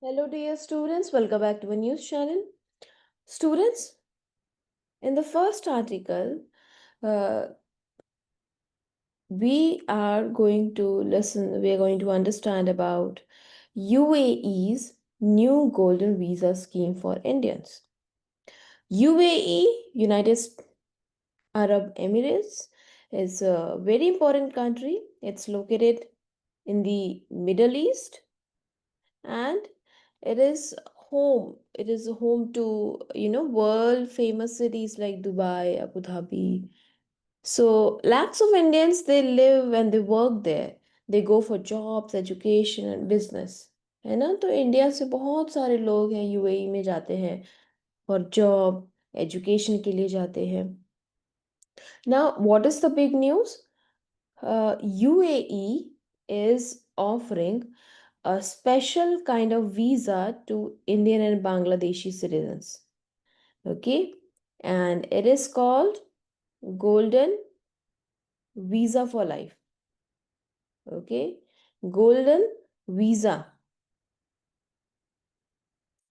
Hello, dear students. Welcome back to a news channel. Students, in the first article, uh, we are going to we are going to understand about UAE's new golden visa scheme for Indians. UAE, United Arab Emirates, is a very important country. It's located in the Middle East and it is home to world famous cities like Dubai, Abu Dhabi. So lakhs of Indians, they live and they work there. They go for jobs, education and business, है ना? तो India से बहुत सारे लोग हैं UAE में जाते हैं और जॉब एजुकेशन के लिए जाते हैं. Now what is the big news? UAE is offering a special kind of visa to Indian and Bangladeshi citizens. Okay, and it is called Golden Visa for Life. Okay, Golden Visa.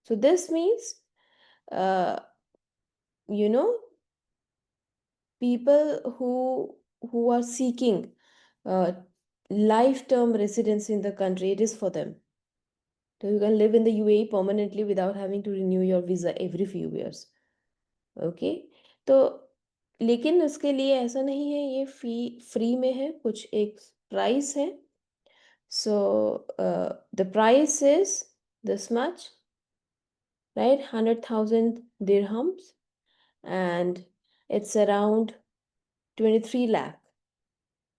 So this means, uh, you know, people who are seeking uh, life-term residence in the country, it is for them. So you can live in the UAE permanently without having to renew your visa every few years. Okay, तो लेकिन उसके लिए ऐसा नहीं है ये free में है, कुछ एक प्राइस है. So the price is this much, right? 100,000 dirhams, and it's around 23 lakh.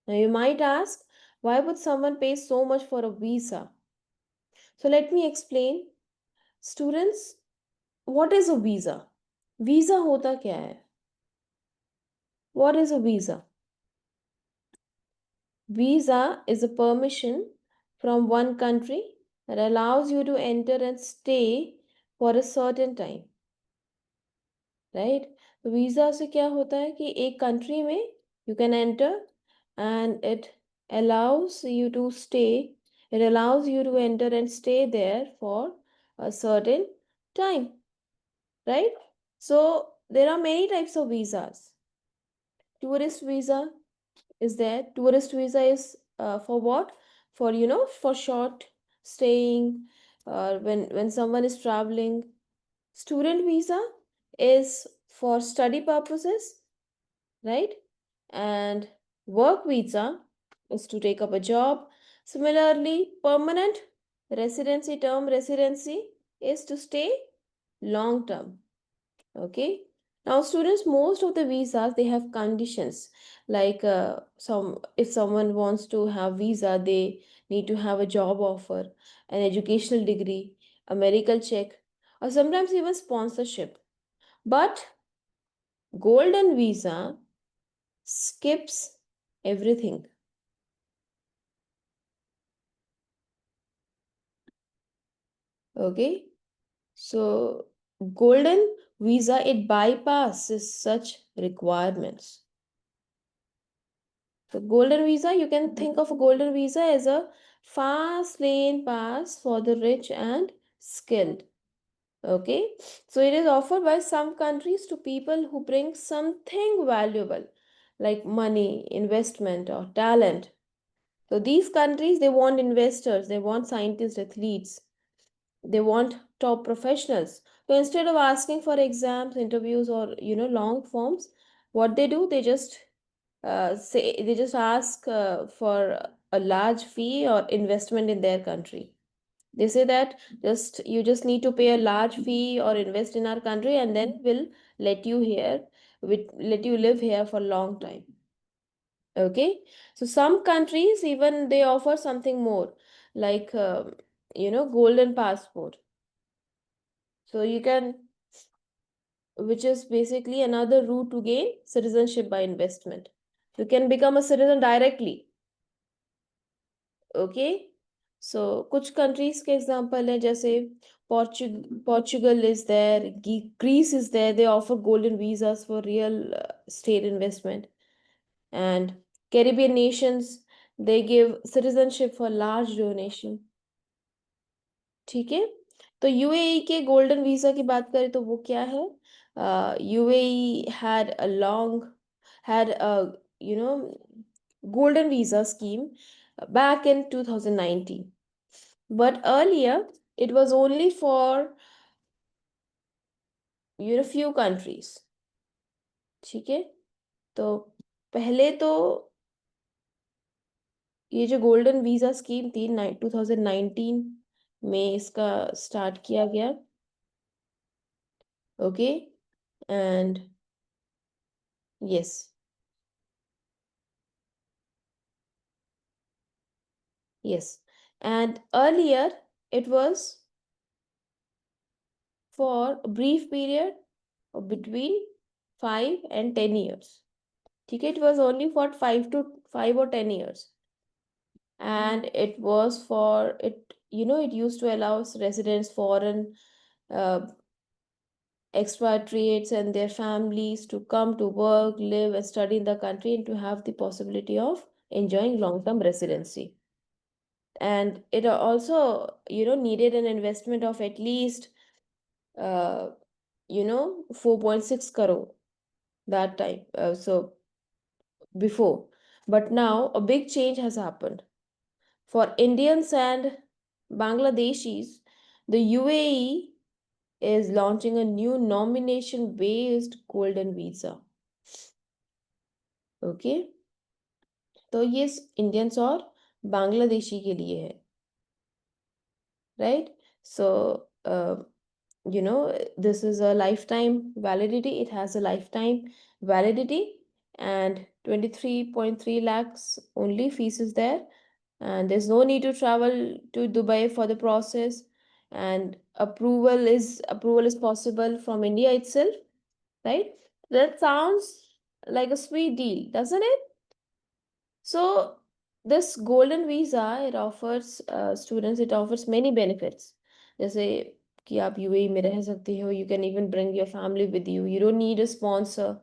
Now you might ask, why would someone pay so much for a visa? So let me explain. Students, what is a visa? Visa होता क्या है? What is a visa? Visa is a permission from one country that allows you to enter and stay for a certain time, right? तो visa से क्या होता है कि एक कंट्री में you can enter and it allows you to enter and stay there for a certain time, right? So there are many types of visas. Tourist visa is there. Tourist visa is for what? For for short staying, when someone is traveling. Student visa is for study purposes, right? And work visa is to take up a job. Similarly, permanent term residency is to stay long term. Okay, now students, most of the visas, they have conditions, like some if someone wants to have visa, they need to have a job offer, an educational degree, a medical check, or sometimes even sponsorship. But golden visa skips everything. Okay, so golden visa, it bypasses such requirements. The golden visa, you can think of a golden visa as a fast lane pass for the rich and skilled. Okay, so it is offered by some countries to people who bring something valuable like money, investment, or talent. So these countries, they want investors, they want scientists, athletes, they want top professionals. So instead of asking for exams, interviews, or long forms, what they do, they just ask for a large fee or investment in their country. They say that you just need to pay a large fee or invest in our country, and then we'll let you here let you live here for a long time. Okay, so some countries, even they offer something more, like golden passport. So you can, which is basically another route to gain citizenship by investment. You can become a citizen directly. Okay, so कुछ countries के example है, जैसे Portugal is there, Greece is there. They offer golden visas for real estate investment. And Caribbean nations, they give citizenship for large donation. ठीक है, तो UAE के golden visa की बात करें तो वो क्या है? UAE had a you know golden visa scheme back in 2019, but earlier it was only for few countries. ठीक है, तो पहले तो ये जो गोल्डन वीजा स्कीम थी 2019 में इसका स्टार्ट किया गया. Okay, and yes, yes. And earlier, it was for a brief period of between 5 and 10 years. ठीक है, it was only for 5 or 10 years. And it was for it, it used to allow residents, foreign uh, expatriates and their families to come to work, live, and study in the country and to have the possibility of enjoying long-term residency. And it also needed an investment of at least uh, 4.6 crore that time, so before. But now a big change has happened for Indians and Bangladeshis. The UAE is launching a new nomination based golden visa. Okay, तो ये Indians और बांग्लादेशी के लिए है, right? So this is a lifetime validity. It has a lifetime validity, and 23.3 lakhs only fees is there, and there's no need to travel to Dubai for the process, and approval is possible from India itself, right? That sounds like a sweet deal, doesn't it? So this golden visa, it offers students, it offers many benefits. जैसे कि आप UAE में रह सकते हो, you can even bring your family with you. You don't need a sponsor,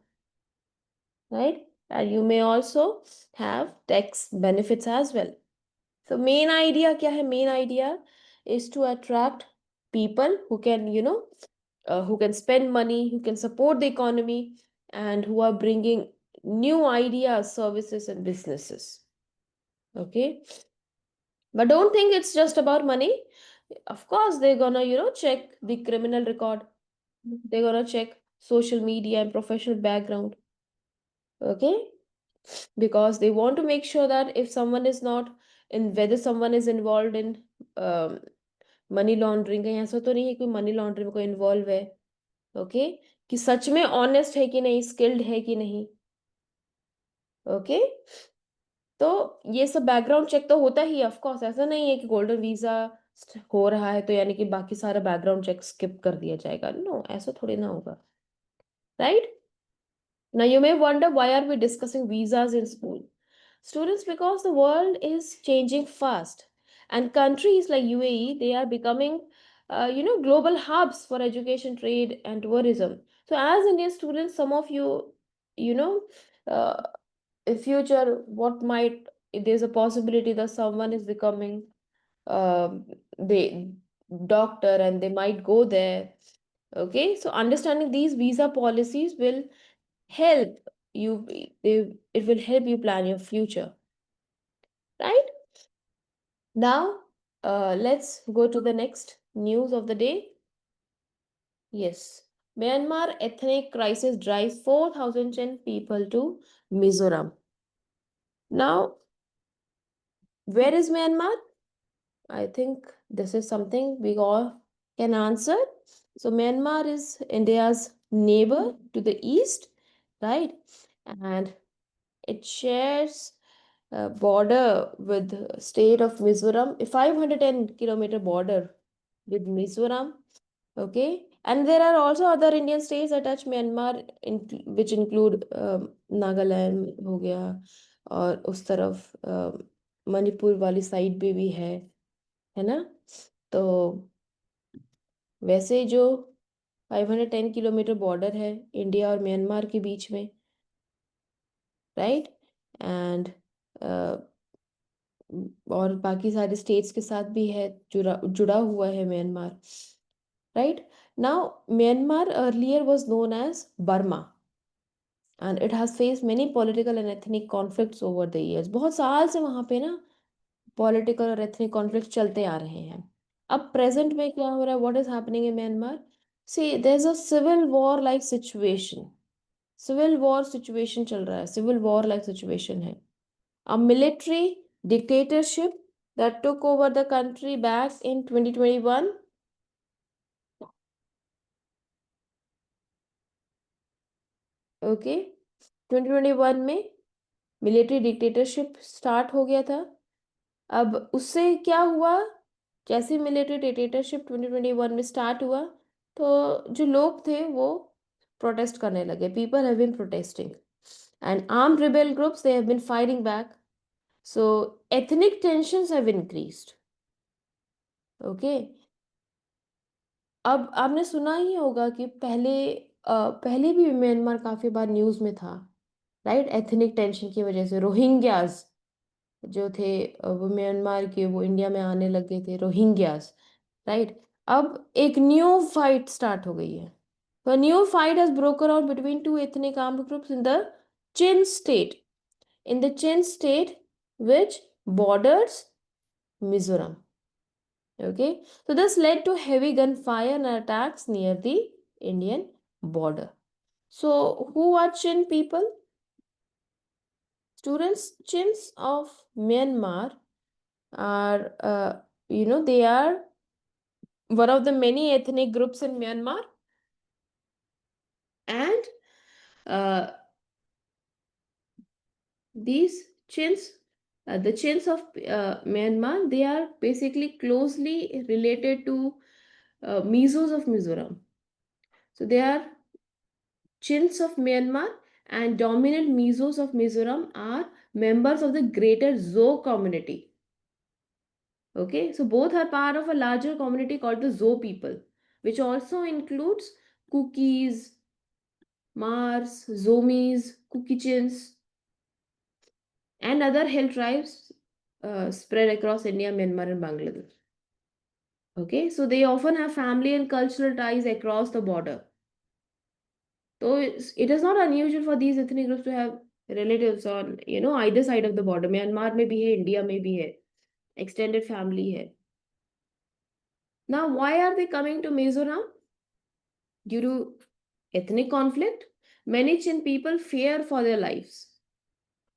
right? And you may also have tax benefits as well. So main idea क्या है? Main idea is to attract people who can, who can spend money, who can support the economy, and who are bringing new ideas, services, and businesses. Okay, but don't think it's just about money. Of course, they're gonna, check the criminal record. They're gonna check social media and professional background. Okay, because they want to make sure that if someone is not in, whether someone is involved in um, money laundering, कहीं ऐसा तो नहीं है कोई money laundering में कोई involve है. Okay, कि सच में ऑनेस्ट है कि नहीं, स्किल्ड है कि नहीं. ओके, तो ये सब बैकग्राउंड चेक तो होता ही है. ऑफ कोर्स ऐसा नहीं है कि गोल्डन वीजा हो रहा है तो यानी कि बाकी सारा बैकग्राउंड चेक स्किप कर दिया जाएगा. नो, ऐसा थोड़ी ना होगा, right? Now you may wonder, why are we discussing visas in school? Students, because the world is changing fast, and countries like UAE, they are becoming global hubs for education, trade, and tourism. So as Indian students, some of you, you know uh, in future, what might, there's a possibility that someone is becoming they doctor and they might go there. Okay, so understanding these visa policies will help you, it will help you plan your future, right? Now let's go to the next news of the day. Yes, Myanmar ethnic crisis drives 4,010 people to Mizoram. Now, where is Myanmar? I think this is something we all can answer. So Myanmar is India's neighbor to the east, right? And it shares border with state of Mizoram, a 510-kilometer border with Mizoram. Okay, and there are also other Indian states that touch Myanmar, which include Nagaland हो गया, और उस तरफ मणिपुर वाली side भी है ना? तो वैसे जो 510 किलोमीटर बॉर्डर है इंडिया और म्यांमार के बीच में, राइट? एंड और बाकी सारे स्टेट्स के साथ भी है, जुड़ा जुड़ा हुआ है Myanmar, right? Now Myanmar earlier was known as Burma and it has faced many political and ethnic conflicts over the years. बहुत साल से वहाँ पे ना पॉलिटिकल और एथनिक कॉन्फ्लिक्ट चलते आ रहे हैं। अब प्रेजेंट में क्या हो रहा है, what is happening in Myanmar? See there is a civil war like situation. Civil war situation चल रहा है, सिविल वॉर लाइक सिचुएशन है। A military dictatorship that took over the country back in 2021. Okay, 2021 में military dictatorship start हो गया था। अब उससे क्या हुआ, जैसे मिलिट्री डिक्टेटरशिप 2021 में स्टार्ट हुआ तो जो लोग थे वो प्रोटेस्ट करने लगे। People have been protesting and armed rebel groups they have been fighting back, so ethnic tensions have increased. Okay, अब आपने सुना ही होगा कि पहले भी म्यांमार काफी बार न्यूज में था, राइट? एथनिक टेंशन की वजह से रोहिंग्यास जो थे वो म्यांमार के, वो इंडिया में आने लगे थे रोहिंग्यास, राइट? अब एक न्यू फाइट स्टार्ट हो गई है। तो new fight has broken out between two ethnic armed groups in the chin state, in the chin state which borders Mizoram. Okay, so this led to heavy gunfire and attacks near the Indian border. So, who are Chin people? Students, Chins of Myanmar are, they are one of the many ethnic groups in Myanmar, and uh, these Chins, the Chins of Myanmar, they are basically closely related to Mizos of Mizoram. So, they are Chins of Myanmar and dominant Mizos of Mizoram are members of the greater Zo community. Okay, so both are part of a larger community called the Zo people, which also includes Kukis, Mars, Zomis, Kukichins, and other hill tribes spread across India, Myanmar, and Bangladesh. Okay, so they often have family and cultural ties across the border. So it is not unusual for these ethnic groups to have relatives on, either side of the border. Myanmar में भी है, India में भी है, extended family है. Now, why are they coming to Mizoram? Due to ethnic conflict. Many Chin people fear for their lives.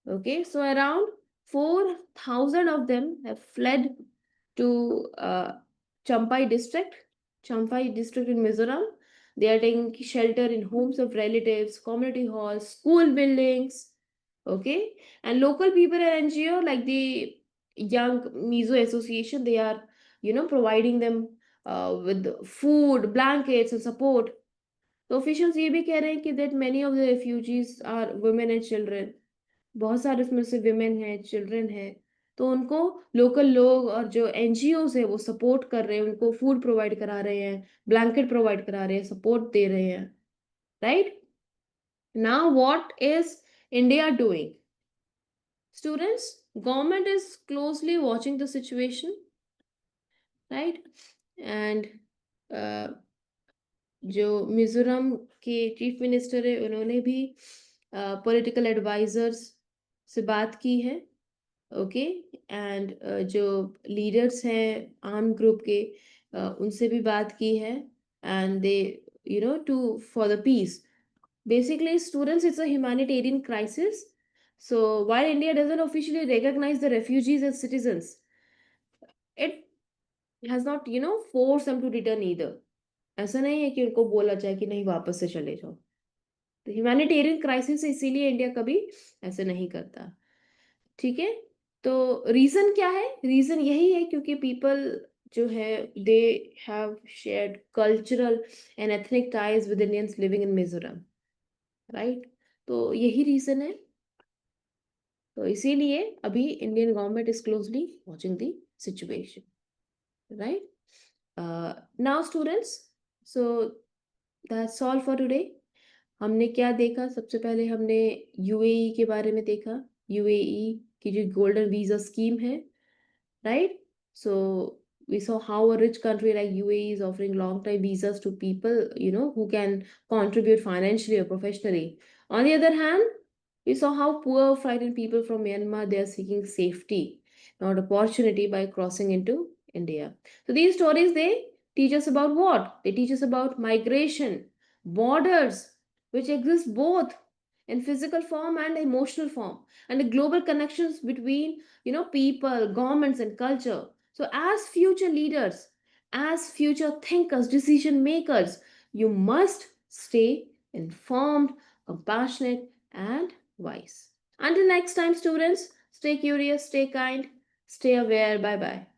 Okay, so around 4,000 of them have fled to Champhai district, Champhai district in Mizoram. They are taking shelter in homes of relatives, community halls, school buildings. Okay, and local people and NGO like the Young Mizo Association, they are, providing them with food, blankets, and support. तो officials ये भी कह रहे हैं कि that many of the refugees are women and children. बहुत सारे उसमें से विमेन है, चिल्ड्रन है, तो उनको लोकल लोग और जो एनजीओज है वो सपोर्ट कर रहे हैं, उनको फूड प्रोवाइड करा रहे हैं, ब्लैंकेट प्रोवाइड करा रहे हैं, सपोर्ट दे रहे हैं, right? Now what is India doing? Students, government is closely watching the situation, right? And जो मिजोरम के चीफ मिनिस्टर है उन्होंने भी पॉलिटिकल एडवाइजर्स से बात की है। ओके, एंड जो लीडर्स हैं आर्म ग्रुप के उनसे भी बात की है, and they to for the peace. Basically students, it's a humanitarian crisis, so while India doesn't officially recognize the refugees as citizens, it has not forced them to return either. ऐसा नहीं है कि उनको बोला जाए कि नहीं वापस से चले जाओ। तो ह्यूमैनिटेरियन क्राइसिस है, इसीलिए इंडिया कभी ऐसे नहीं करता। ठीक है, तो रीजन क्या है? रीजन यही है क्योंकि पीपल जो है they have shared cultural and ethnic ties with Indians living in Mizoram, right? तो यही रीजन है। तो इसीलिए अभी Indian government is closely watching the situation, right? Now students, so that's all for today. हमने क्या देखा? सबसे पहले हमने यूएई के बारे में देखा। यूएई की जो गोल्डन वीजा स्कीम है right? So we saw how a rich country like UAE is offering long time visas to people, who can contribute financially or professionally. On the other hand, we saw how poor, frightened people from Myanmar, they are seeking safety, not opportunity, by crossing into India. So these stories, they teach us about what? They teach us about migration, borders, which exist both in physical form and emotional form, and the global connections between people, governments, and culture. So as future leaders, as future thinkers, decision makers, you must stay informed, compassionate, and wise. Until next time, students, stay curious, stay kind, stay aware. Bye bye.